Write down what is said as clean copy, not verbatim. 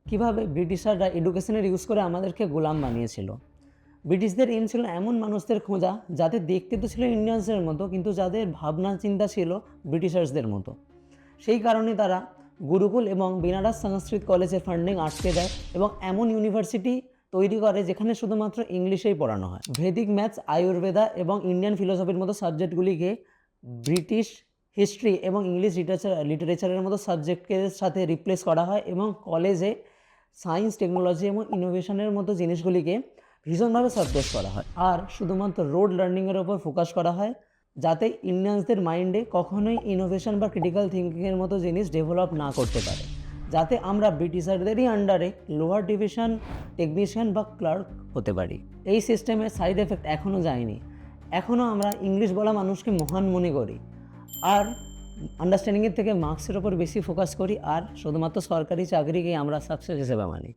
কীভাবে ব্রিটিশাররা এডুকেশনের ইউজ করে আমাদেরকে গোলাম বানিয়েছিল। ব্রিটিশদের এম ছিল এমন মানুষদের খোঁজা যাদের দেখতে তো ছিল ইন্ডিয়ানসের মতো, কিন্তু যাদের ভাবনা চিন্তা ছিল ব্রিটিশার্সদের মতো। সেই কারণে তারা গুরুকুল এবং বেনারস সংস্কৃত কলেজের ফান্ডিং আটকে দেয় এবং এমন ইউনিভার্সিটি তৈরি করে যেখানে শুধুমাত্র ইংলিশেই পড়ানো হয়। ভেদিক ম্যাথস, আয়ুর্বেদা এবং ইন্ডিয়ান ফিলোসফির মতো সাবজেক্টগুলিকে ব্রিটিশ হিস্ট্রি এবং ইংলিশ লিটারেচারের মতো সাবজেক্টের সাথে রিপ্লেস করা হয় এবং কলেজে সায়েন্স, টেকনোলজি এবং ইনোভেশনের মতো জিনিসগুলিকে ভীষণভাবে সাবজেক্ট করা হয় আর শুধুমাত্র রোড লার্নিংয়ের ওপর ফোকাস করা হয়, যাতে ইন্ডিয়ানসদের মাইন্ডে কখনোই ইনোভেশন বা ক্রিটিক্যাল থিঙ্কিংয়ের মতো জিনিস ডেভেলপ না করতে পারে, যাতে আমরা ব্রিটিশারদেরই আন্ডারে লোয়ার ডিভিশন টেকনিশিয়ান বা ক্লার্ক হতে পারি। এই সিস্টেমের সাইড এফেক্ট এখনও যায়নি। এখনও আমরা ইংলিশ বলা মানুষকে মহান মনে করি আর আন্ডারস্ট্যান্ডিংয়ের থেকে মার্কসের ওপর বেশি ফোকাস করি আর শুধুমাত্র সরকারি চাকরিকেই আমরা সাকসেস হিসেবে মানি।